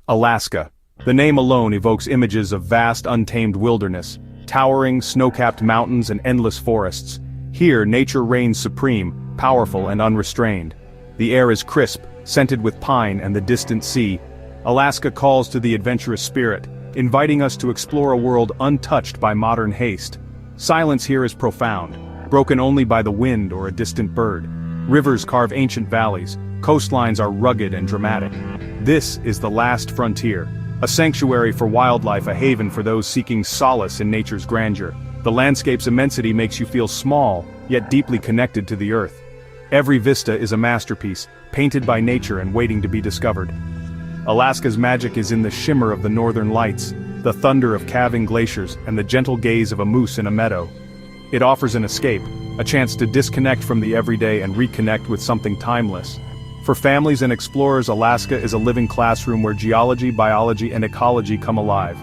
Alaska. The name alone evokes images of vast untamed wilderness, towering, snow-capped mountains and endless forests. Here, nature reigns supreme, powerful and unrestrained. The air is crisp, scented with pine and the distant sea. Alaska calls to the adventurous spirit, inviting us to explore a world untouched by modern haste. Silence here is profound, broken only by the wind or a distant bird. Rivers carve ancient valleys, coastlines are rugged and dramatic. This is the last frontier, a sanctuary for wildlife, a haven for those seeking solace in nature's grandeur. The landscape's immensity makes you feel small, yet deeply connected to the earth. Every vista is a masterpiece, painted by nature and waiting to be discovered. Alaska's magic is in the shimmer of the northern lights, the thunder of calving glaciers, and the gentle gaze of a moose in a meadow. It offers an escape, a chance to disconnect from the everyday and reconnect with something timeless. For families and explorers, Alaska is a living classroom where geology, biology, and ecology come alive.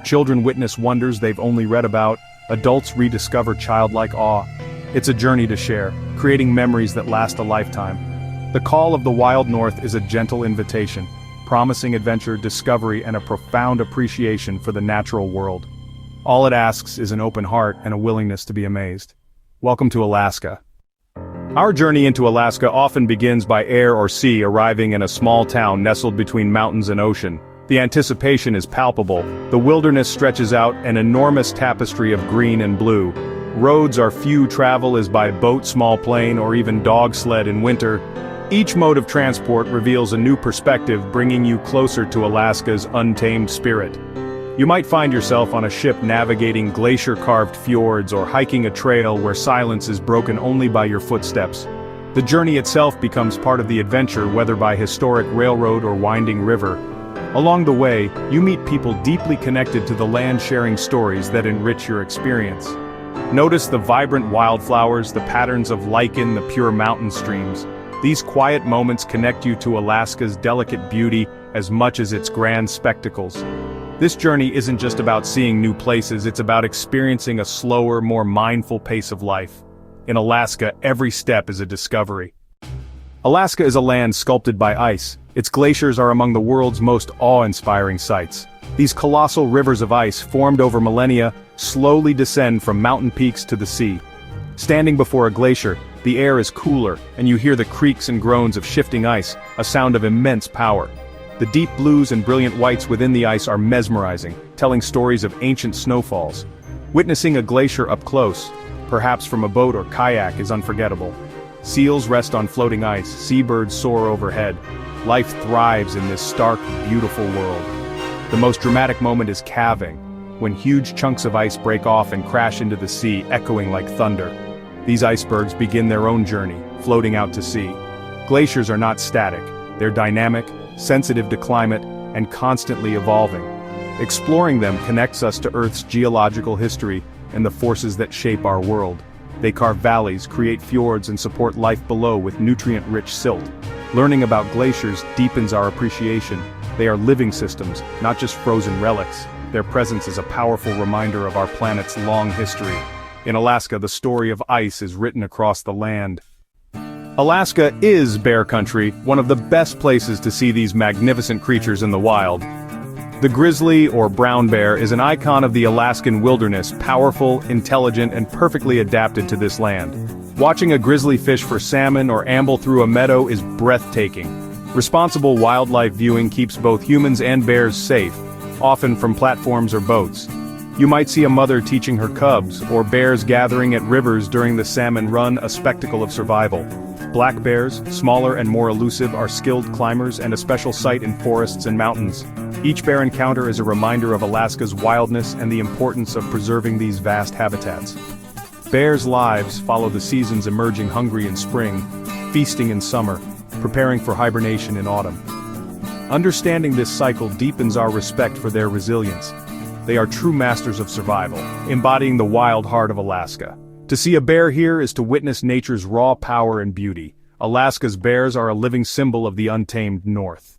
Children witness wonders they've only read about, adults rediscover childlike awe. It's a journey to share, creating memories that last a lifetime. The call of the wild north is a gentle invitation, promising adventure, discovery, and a profound appreciation for the natural world. All it asks is an open heart and a willingness to be amazed. Welcome to Alaska. Our journey into Alaska often begins by air or sea, arriving in a small town nestled between mountains and ocean. The anticipation is palpable. The wilderness stretches out, an enormous tapestry of green and blue. Roads are few, travel is by boat, small plane, or even dog sled in winter. Each mode of transport reveals a new perspective, bringing you closer to Alaska's untamed spirit. You might find yourself on a ship navigating glacier-carved fjords or hiking a trail where silence is broken only by your footsteps. The journey itself becomes part of the adventure, whether by historic railroad or winding river. Along the way, you meet people deeply connected to the land, sharing stories that enrich your experience. Notice the vibrant wildflowers, the patterns of lichen, the pure mountain streams. These quiet moments connect you to Alaska's delicate beauty as much as its grand spectacles. This journey isn't just about seeing new places, it's about experiencing a slower, more mindful pace of life. In Alaska, every step is a discovery. Alaska is a land sculpted by ice. Its glaciers are among the world's most awe-inspiring sights. These colossal rivers of ice, formed over millennia, slowly descend from mountain peaks to the sea. Standing before a glacier, the air is cooler, and you hear the creaks and groans of shifting ice, a sound of immense power. The deep blues and brilliant whites within the ice are mesmerizing, telling stories of ancient snowfalls. Witnessing a glacier up close, perhaps from a boat or kayak, is unforgettable. Seals rest on floating ice, seabirds soar overhead. Life thrives in this stark, beautiful world. The most dramatic moment is calving, when huge chunks of ice break off and crash into the sea, echoing like thunder. These icebergs begin their own journey, floating out to sea. Glaciers are not static, they're dynamic, sensitive to climate, and constantly evolving. Exploring them connects us to Earth's geological history and the forces that shape our world. They carve valleys, create fjords, and support life below with nutrient-rich silt. Learning about glaciers deepens our appreciation. They are living systems, not just frozen relics. Their presence is a powerful reminder of our planet's long history. In Alaska, the story of ice is written across the land. Alaska is bear country, one of the best places to see these magnificent creatures in the wild. The grizzly, or brown bear, is an icon of the Alaskan wilderness, powerful, intelligent, and perfectly adapted to this land. Watching a grizzly fish for salmon or amble through a meadow is breathtaking. Responsible wildlife viewing keeps both humans and bears safe, often from platforms or boats. You might see a mother teaching her cubs, or bears gathering at rivers during the salmon run, a spectacle of survival. Black bears, smaller and more elusive, are skilled climbers and a special sight in forests and mountains. Each bear encounter is a reminder of Alaska's wildness and the importance of preserving these vast habitats. Bears' lives follow the seasons, emerging hungry in spring, feasting in summer, preparing for hibernation in autumn. Understanding this cycle deepens our respect for their resilience. They are true masters of survival, embodying the wild heart of Alaska. To see a bear here is to witness nature's raw power and beauty. Alaska's bears are a living symbol of the untamed North.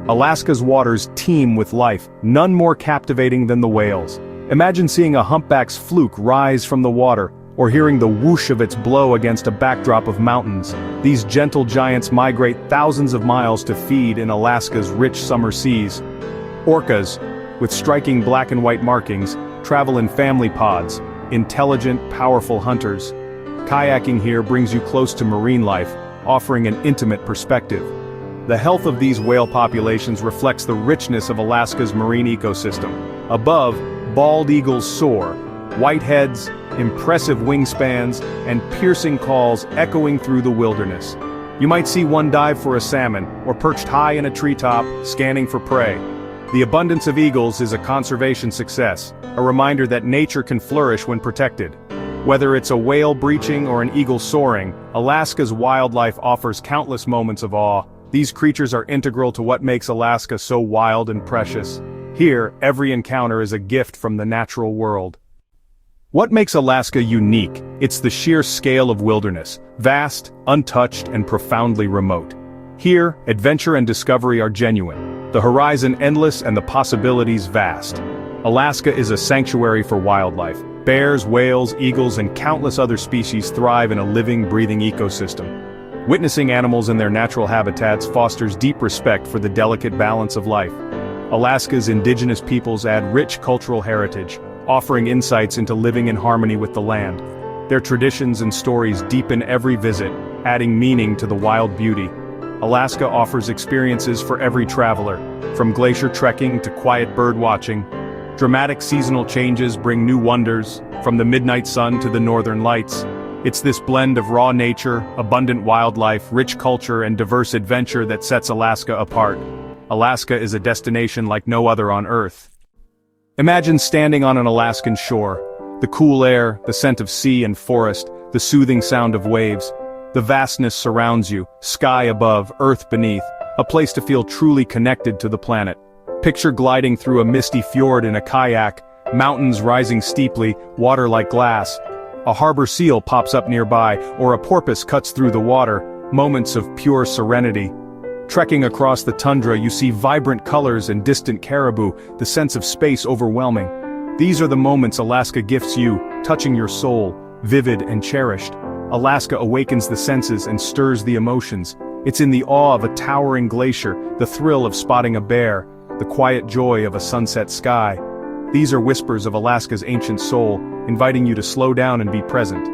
Alaska's waters teem with life, none more captivating than the whales. Imagine seeing a humpback's fluke rise from the water, or hearing the whoosh of its blow against a backdrop of mountains. These gentle giants migrate thousands of miles to feed in Alaska's rich summer seas. Orcas, with striking black and white markings, travel in family pods, intelligent, powerful hunters. Kayaking here brings you close to marine life, offering an intimate perspective. The health of these whale populations reflects the richness of Alaska's marine ecosystem. Above, bald eagles soar, whiteheads, impressive wingspans, and piercing calls echoing through the wilderness. You might see one dive for a salmon, or perched high in a treetop, scanning for prey. The abundance of eagles is a conservation success, a reminder that nature can flourish when protected. Whether it's a whale breaching or an eagle soaring, Alaska's wildlife offers countless moments of awe. These creatures are integral to what makes Alaska so wild and precious. Here, every encounter is a gift from the natural world. What makes Alaska unique? It's the sheer scale of wilderness, vast, untouched, and profoundly remote. Here, adventure and discovery are genuine, the horizon endless and the possibilities vast. Alaska is a sanctuary for wildlife. Bears, whales, eagles, and countless other species thrive in a living, breathing ecosystem. Witnessing animals in their natural habitats fosters deep respect for the delicate balance of life. Alaska's indigenous peoples add rich cultural heritage, offering insights into living in harmony with the land. Their traditions and stories deepen every visit, adding meaning to the wild beauty. Alaska offers experiences for every traveler, from glacier trekking to quiet bird watching. Dramatic seasonal changes bring new wonders, from the midnight sun to the northern lights. It's this blend of raw nature, abundant wildlife, rich culture, and diverse adventure that sets Alaska apart. Alaska is a destination like no other on Earth. Imagine standing on an Alaskan shore. The cool air, the scent of sea and forest, the soothing sound of waves. The vastness surrounds you, sky above, earth beneath, a place to feel truly connected to the planet. Picture gliding through a misty fjord in a kayak, mountains rising steeply, water like glass. A harbor seal pops up nearby, or a porpoise cuts through the water, moments of pure serenity. Trekking across the tundra, you see vibrant colors and distant caribou, the sense of space overwhelming. These are the moments Alaska gifts you, touching your soul, vivid and cherished. Alaska awakens the senses and stirs the emotions. It's in the awe of a towering glacier, the thrill of spotting a bear, the quiet joy of a sunset sky. These are whispers of Alaska's ancient soul, inviting you to slow down and be present.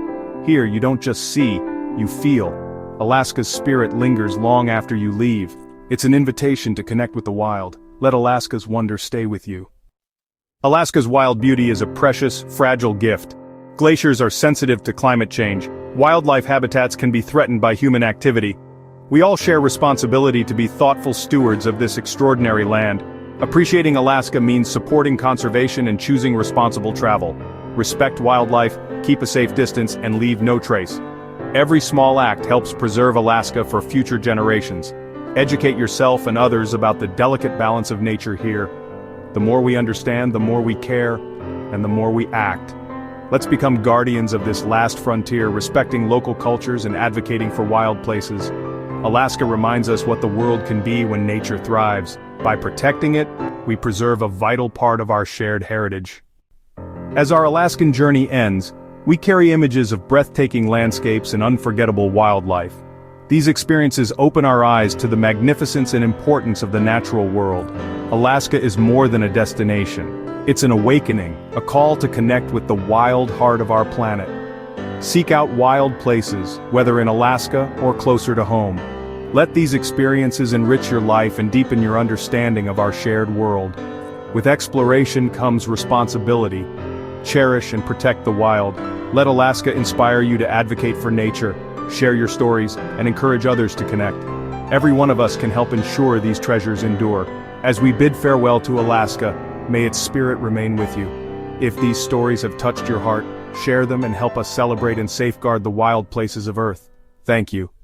Here, you don't just see, you feel. Alaska's spirit lingers long after you leave. It's an invitation to connect with the wild. Let Alaska's wonder stay with you. Alaska's wild beauty is a precious, fragile gift. Glaciers are sensitive to climate change. Wildlife habitats can be threatened by human activity. We all share responsibility to be thoughtful stewards of this extraordinary land. Appreciating Alaska means supporting conservation and choosing responsible travel. Respect wildlife, keep a safe distance, and leave no trace. Every small act helps preserve Alaska for future generations. Educate yourself and others about the delicate balance of nature here. The more we understand, the more we care, and the more we act. Let's become guardians of this last frontier, respecting local cultures and advocating for wild places. Alaska reminds us what the world can be when nature thrives. By protecting it, we preserve a vital part of our shared heritage. As our Alaskan journey ends, we carry images of breathtaking landscapes and unforgettable wildlife. These experiences open our eyes to the magnificence and importance of the natural world. Alaska is more than a destination. It's an awakening, a call to connect with the wild heart of our planet. Seek out wild places, whether in Alaska or closer to home. Let these experiences enrich your life and deepen your understanding of our shared world. With exploration comes responsibility. Cherish and protect the wild. Let Alaska inspire you to advocate for nature, share your stories, and encourage others to connect. Every one of us can help ensure these treasures endure. As we bid farewell to Alaska, may its spirit remain with you. If these stories have touched your heart, share them and help us celebrate and safeguard the wild places of Earth. Thank you.